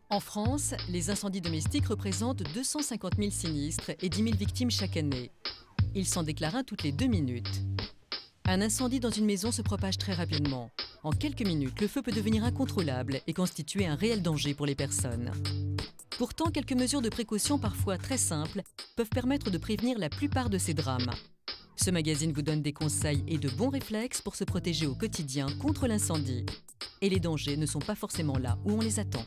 En France, les incendies domestiques représentent 250 000 sinistres et 10 000 victimes chaque année. Ils s'en déclarent un toutes les 2 minutes. Un incendie dans une maison se propage très rapidement. En quelques minutes, le feu peut devenir incontrôlable et constituer un réel danger pour les personnes. Pourtant, quelques mesures de précaution parfois très simples peuvent permettre de prévenir la plupart de ces drames. Ce magazine vous donne des conseils et de bons réflexes pour se protéger au quotidien contre l'incendie. Et les dangers ne sont pas forcément là où on les attend.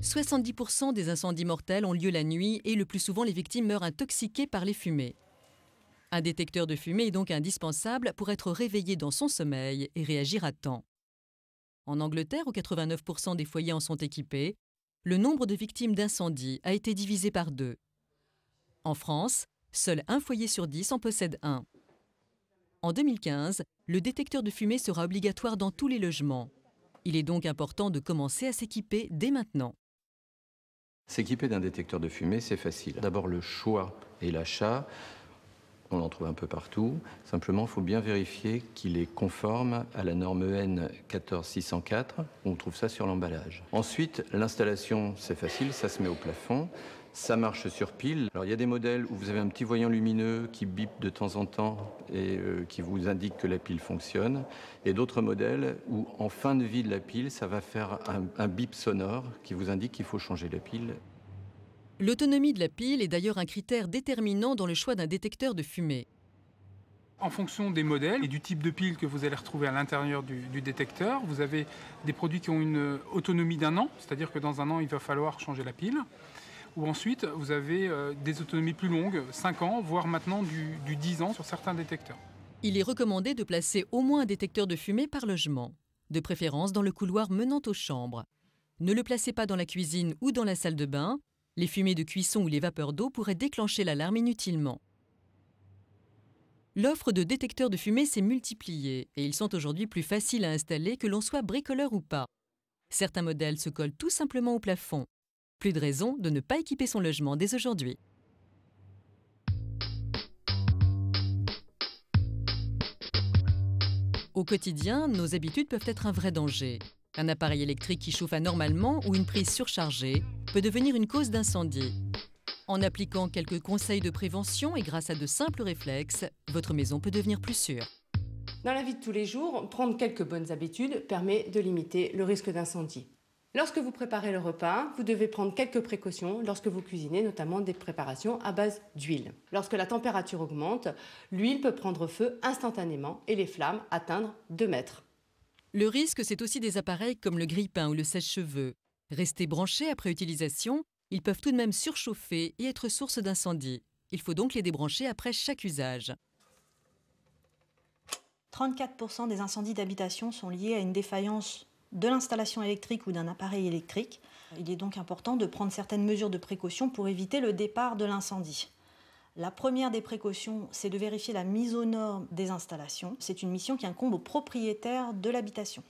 « 70% des incendies mortels ont lieu la nuit et le plus souvent les victimes meurent intoxiquées par les fumées. Un détecteur de fumée est donc indispensable pour être réveillé dans son sommeil et réagir à temps. En Angleterre, où 89% des foyers en sont équipés, le nombre de victimes d'incendie a été divisé par 2. En France, seul un foyer sur 10 en possède un. En 2015, le détecteur de fumée sera obligatoire dans tous les logements. Il est donc important de commencer à s'équiper dès maintenant. S'équiper d'un détecteur de fumée, c'est facile. D'abord le choix et l'achat, on en trouve un peu partout. Simplement, il faut bien vérifier qu'il est conforme à la norme EN 14604. On trouve ça sur l'emballage. Ensuite, l'installation, c'est facile, ça se met au plafond. Ça marche sur pile. Alors, il y a des modèles où vous avez un petit voyant lumineux qui bip de temps en temps et qui vous indique que la pile fonctionne. Et d'autres modèles où, en fin de vie de la pile, ça va faire un bip sonore qui vous indique qu'il faut changer la pile. L'autonomie de la pile est d'ailleurs un critère déterminant dans le choix d'un détecteur de fumée. En fonction des modèles et du type de pile que vous allez retrouver à l'intérieur du détecteur, vous avez des produits qui ont une autonomie d'1 an, c'est-à-dire que dans 1 an, il va falloir changer la pile. Ou ensuite, vous avez des autonomies plus longues, 5 ans, voire maintenant du 10 ans sur certains détecteurs. Il est recommandé de placer au moins un détecteur de fumée par logement, de préférence dans le couloir menant aux chambres. Ne le placez pas dans la cuisine ou dans la salle de bain. Les fumées de cuisson ou les vapeurs d'eau pourraient déclencher l'alarme inutilement. L'offre de détecteurs de fumée s'est multipliée et ils sont aujourd'hui plus faciles à installer que l'on soit bricoleur ou pas. Certains modèles se collent tout simplement au plafond. Plus de raison de ne pas équiper son logement dès aujourd'hui. Au quotidien, nos habitudes peuvent être un vrai danger. Un appareil électrique qui chauffe anormalement ou une prise surchargée peut devenir une cause d'incendie. En appliquant quelques conseils de prévention et grâce à de simples réflexes, votre maison peut devenir plus sûre. Dans la vie de tous les jours, prendre quelques bonnes habitudes permet de limiter le risque d'incendie. Lorsque vous préparez le repas, vous devez prendre quelques précautions lorsque vous cuisinez, notamment des préparations à base d'huile. Lorsque la température augmente, l'huile peut prendre feu instantanément et les flammes atteindre 2 mètres. Le risque, c'est aussi des appareils comme le grille-pain ou le sèche-cheveux. Restés branchés après utilisation, ils peuvent tout de même surchauffer et être source d'incendie. Il faut donc les débrancher après chaque usage. 34% des incendies d'habitation sont liés à une défaillance de l'installation électrique ou d'un appareil électrique. Il est donc important de prendre certaines mesures de précaution pour éviter le départ de l'incendie. La première des précautions, c'est de vérifier la mise aux normes des installations. C'est une mission qui incombe aux propriétaires de l'habitation.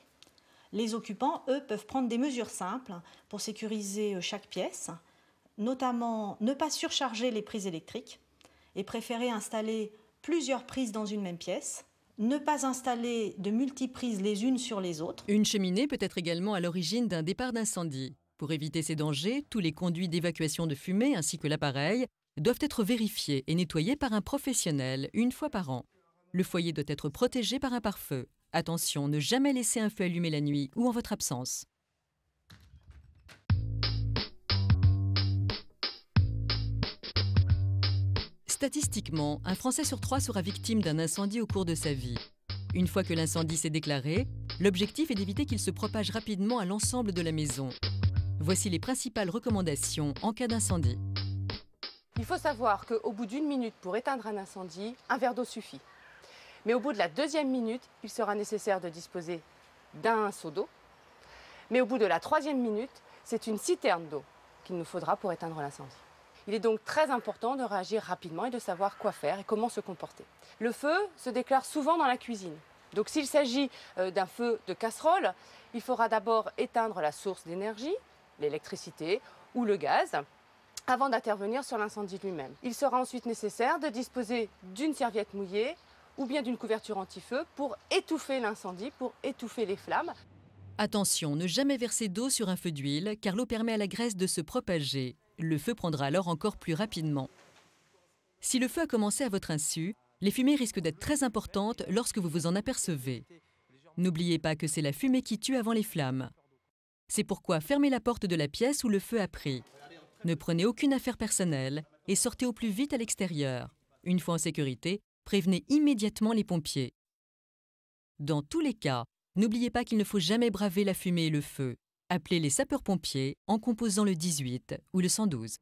Les occupants, eux, peuvent prendre des mesures simples pour sécuriser chaque pièce, notamment ne pas surcharger les prises électriques et préférer installer plusieurs prises dans une même pièce. Ne pas installer de multiprises les unes sur les autres. Une cheminée peut être également à l'origine d'un départ d'incendie. Pour éviter ces dangers, tous les conduits d'évacuation de fumée ainsi que l'appareil doivent être vérifiés et nettoyés par un professionnel une fois par an. Le foyer doit être protégé par un pare-feu. Attention, ne jamais laisser un feu allumé la nuit ou en votre absence. Statistiquement, un Français sur 3 sera victime d'un incendie au cours de sa vie. Une fois que l'incendie s'est déclaré, l'objectif est d'éviter qu'il se propage rapidement à l'ensemble de la maison. Voici les principales recommandations en cas d'incendie. Il faut savoir qu'au bout d'1 minute pour éteindre un incendie, un verre d'eau suffit. Mais au bout de la 2e minute, il sera nécessaire de disposer d'un seau d'eau. Mais au bout de la 3e minute, c'est une citerne d'eau qu'il nous faudra pour éteindre l'incendie. Il est donc très important de réagir rapidement et de savoir quoi faire et comment se comporter. Le feu se déclare souvent dans la cuisine. Donc s'il s'agit d'un feu de casserole, il faudra d'abord éteindre la source d'énergie, l'électricité ou le gaz, avant d'intervenir sur l'incendie lui-même. Il sera ensuite nécessaire de disposer d'une serviette mouillée ou bien d'une couverture anti-feu pour étouffer l'incendie, pour étouffer les flammes. Attention, ne jamais verser d'eau sur un feu d'huile car l'eau permet à la graisse de se propager. Le feu prendra alors encore plus rapidement. Si le feu a commencé à votre insu, les fumées risquent d'être très importantes lorsque vous vous en apercevez. N'oubliez pas que c'est la fumée qui tue avant les flammes. C'est pourquoi fermez la porte de la pièce où le feu a pris. Ne prenez aucune affaire personnelle et sortez au plus vite à l'extérieur. Une fois en sécurité, prévenez immédiatement les pompiers. Dans tous les cas, n'oubliez pas qu'il ne faut jamais braver la fumée et le feu. Appelez les sapeurs-pompiers en composant le 18 ou le 112.